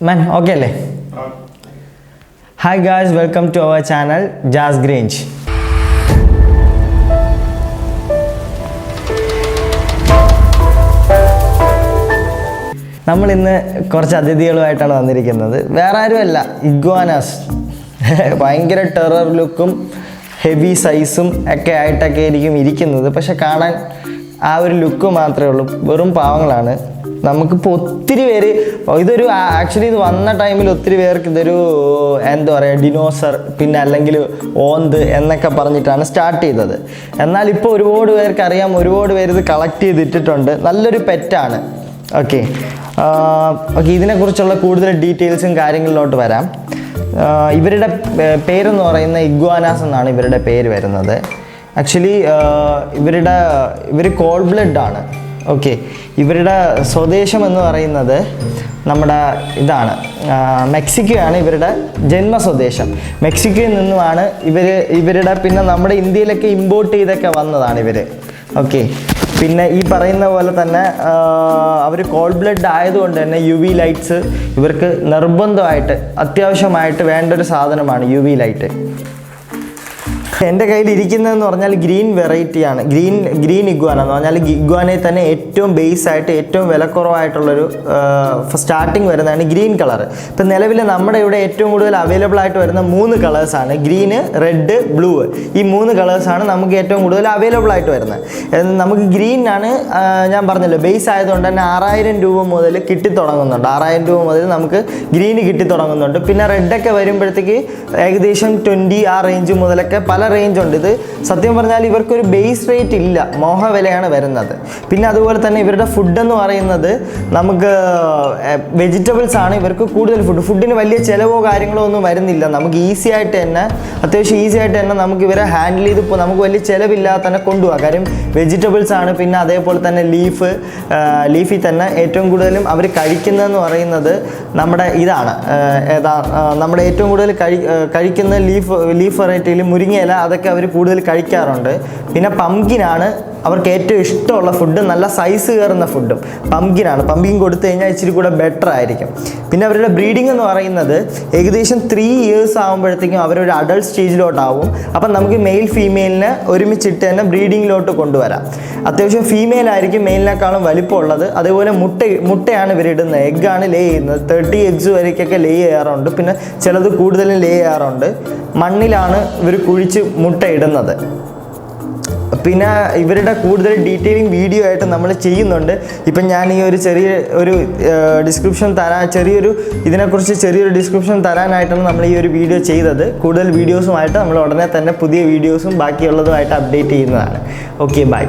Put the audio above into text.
Man, okay le. Hi guys, welcome to our channel Jazz Grange. നമ്മൾ ഇന്ന് കുറച്ച് അതിഥികളുമായിട്ടാണ് വന്നിരിക്കുന്നത്. വേറെ ആരുമല്ല, ഇഗ്വാനാസ്. ഭയങ്കര ടെറർ ലുക്കും ഹെവി സൈസും ഒക്കെ ആയിട്ടൊക്കെ ആയിരിക്കും ഇരിക്കുന്നത്. പക്ഷെ കാണാൻ ആ ഒരു ലുക്ക് മാത്രമേ ഉള്ളൂ. വെറും പാവങ്ങളാണ്. നമുക്കിപ്പോൾ ഒത്തിരി പേര് ഇതൊരു ആക്ച്വലി ഇത് വന്ന ടൈമിൽ ഒത്തിരി പേർക്ക് ഇതൊരു എന്താ പറയുക ഡിനോസർ പിന്നെ അല്ലെങ്കിൽ ഓന്ത് എന്നൊക്കെ പറഞ്ഞിട്ടാണ് സ്റ്റാർട്ട് ചെയ്തത്. എന്നാൽ ഇപ്പോൾ ഒരുപാട് പേർക്ക് അറിയാം, ഒരുപാട് പേര് ഇത് കളക്ട് ചെയ്തിട്ടിട്ടുണ്ട്. നല്ലൊരു പെറ്റാണ്. ഓക്കെ, ഇതിനെക്കുറിച്ചുള്ള കൂടുതൽ ഡീറ്റെയിൽസും കാര്യങ്ങളിലോട്ട് വരാം. ഇവരുടെ പേരെന്ന് പറയുന്ന ഇഗ്വാനാസ് എന്നാണ് ഇവരുടെ പേര് വരുന്നത്. ആക്ച്വലി ഇവർ കോൾഡ് ബ്ലഡാണ്. ഓക്കെ, ഇവരുടെ സ്വദേശം എന്ന് പറയുന്നത് നമ്മുടെ ഇതാണ്, മെക്സിക്കോയാണ് ഇവരുടെ ജന്മസ്വദേശം. മെക്സിക്കോയിൽ നിന്നുമാണ് ഇവരുടെ പിന്നെ നമ്മുടെ ഇന്ത്യയിലൊക്കെ ഇമ്പോർട്ട് ചെയ്തൊക്കെ വന്നതാണ് ഇവർ. ഓക്കെ, പിന്നെ ഈ പറയുന്ന പോലെ തന്നെ അവർ കോൾഡ് ബ്ലഡ് ആയതുകൊണ്ട് തന്നെ UV ലൈറ്റ്സ് ഇവർക്ക് നിർബന്ധമായിട്ട് അത്യാവശ്യമായിട്ട് വേണ്ട ഒരു സാധനമാണ് UV ലൈറ്റ്. എൻ്റെ കയ്യിൽ ഇരിക്കുന്നതെന്ന് പറഞ്ഞാൽ ഗ്രീൻ വെറൈറ്റിയാണ്. ഗ്രീൻ ഇഗ്വാന എന്ന് പറഞ്ഞാൽ ഇഗ്വാനയിൽ തന്നെ ഏറ്റവും ബേസ് ആയിട്ട് ഏറ്റവും വിലക്കുറവായിട്ടുള്ളൊരു സ്റ്റാർട്ടിങ് വരുന്നതാണ് ഗ്രീൻ കളർ. ഇപ്പം നിലവിൽ നമ്മുടെ ഇവിടെ ഏറ്റവും കൂടുതൽ അവൈലബിൾ ആയിട്ട് വരുന്ന 3 കളേഴ്സാണ്, ഗ്രീന്, റെഡ്, ബ്ലൂ. ഈ 3 കളേഴ്സാണ് നമുക്ക് ഏറ്റവും കൂടുതൽ അവൈലബിൾ ആയിട്ട് വരുന്നത്. നമുക്ക് ഗ്രീനാണ് ഞാൻ പറഞ്ഞല്ലോ ബേസ് ആയതുകൊണ്ട് തന്നെ 6000 രൂപ മുതൽ കിട്ടിത്തുടങ്ങുന്നുണ്ട്. 6000 രൂപ മുതൽ നമുക്ക് ഗ്രീന് കിട്ടിത്തുടങ്ങുന്നുണ്ട്. പിന്നെ റെഡൊക്കെ വരുമ്പോഴത്തേക്ക് ഏകദേശം 20 ആ റേഞ്ച് മുതലൊക്കെ പല റേഞ്ച് ഉണ്ട്. ഇത് സത്യം പറഞ്ഞാൽ ഇവർക്കൊരു ബേസ് റേറ്റ് ഇല്ല, മോഹ വിലയാണ് വരുന്നത്. പിന്നെ അതുപോലെ തന്നെ ഇവരുടെ ഫുഡെന്ന് പറയുന്നത് നമുക്ക് വെജിറ്റബിൾസ് ആണ് ഇവർക്ക് കൂടുതൽ. ഫുഡിന് വലിയ ചിലവോ കാര്യങ്ങളോ ഒന്നും വരുന്നില്ല. നമുക്ക് അത്യാവശ്യം ഈസി ആയിട്ട് തന്നെ നമുക്ക് ഇവരെ ഹാൻഡിൽ ചെയ്ത് നമുക്ക് വലിയ ചിലവില്ലാതെ തന്നെ കൊണ്ടുപോകാം. കാര്യം വെജിറ്റബിൾസ് ആണ്. പിന്നെ അതേപോലെ തന്നെ ലീഫിൽ തന്നെ ഏറ്റവും കൂടുതലും അവർ കഴിക്കുന്നതെന്ന് പറയുന്നത് നമ്മുടെ ഇതാണ്, നമ്മുടെ ഏറ്റവും കൂടുതൽ കഴിക്കുന്ന ലീഫ് വെറൈറ്റിയിൽ മുരിങ്ങയില, അതൊക്കെ അവർ കൂടുതൽ കഴിക്കാറുണ്ട്. പിന്നെ പംകിനാണ് അവർക്ക് ഏറ്റവും ഇഷ്ടമുള്ള ഫുഡ്. നല്ല സൈസ് കയറുന്ന ഫുഡും പംകിൻ കൊടുത്തു കഴിഞ്ഞാൽ ഇച്ചിരി കൂടെ ബെറ്റർ ആയിരിക്കും. പിന്നെ അവരുടെ ബ്രീഡിംഗ് എന്ന് പറയുന്നത് ഏകദേശം 3 ഇയേഴ്സ് ആകുമ്പോഴത്തേക്കും അവരൊരു അഡൾട്ട് സ്റ്റേജിലോട്ടാവും. അപ്പം നമുക്ക് മെയിൽ ഫീമെയിലിനെ ഒരുമിച്ചിട്ട് തന്നെ ബ്രീഡിങ്ങിലോട്ട് കൊണ്ടുവരാം. അത്യാവശ്യം ഫീമെയിൽ ആയിരിക്കും മെയിലിനേക്കാളും വലിപ്പമുള്ളത്. അതേപോലെ മുട്ടയാണ് ഇവരിടുന്നത്, എഗ്ഗാണ് ലേ ചെയ്യുന്നത്. 30 എഗ്സ് വരയ്ക്കൊക്കെ ലേ ചെയ്യാറുണ്ട്. പിന്നെ ചിലത് കൂടുതലും ലേ ചെയ്യാറുണ്ട്. മണ്ണിലാണ് ഇവർ കുഴിച്ച് മുട്ട ഇടുന്നത്. പിന്നെ ഇവരുടെ കൂടുതൽ ഡീറ്റെയിലിംഗ് വീഡിയോ ആയിട്ട് നമ്മൾ ചെയ്യുന്നുണ്ട്. ഇപ്പം ഞാൻ ഈ ഒരു ചെറിയൊരു ഡിസ്ക്രിപ്ഷൻ ഇതിനെക്കുറിച്ച് ചെറിയൊരു ഡിസ്ക്രിപ്ഷൻ തരാനായിട്ടാണ് നമ്മൾ ഈ ഒരു വീഡിയോ ചെയ്തത്. കൂടുതൽ വീഡിയോസുമായിട്ട് നമ്മൾ ഉടനെ തന്നെ പുതിയ വീഡിയോസും ബാക്കിയുള്ളതുമായിട്ട് അപ്ഡേറ്റ് ചെയ്യുന്നതാണ്. Okay, by.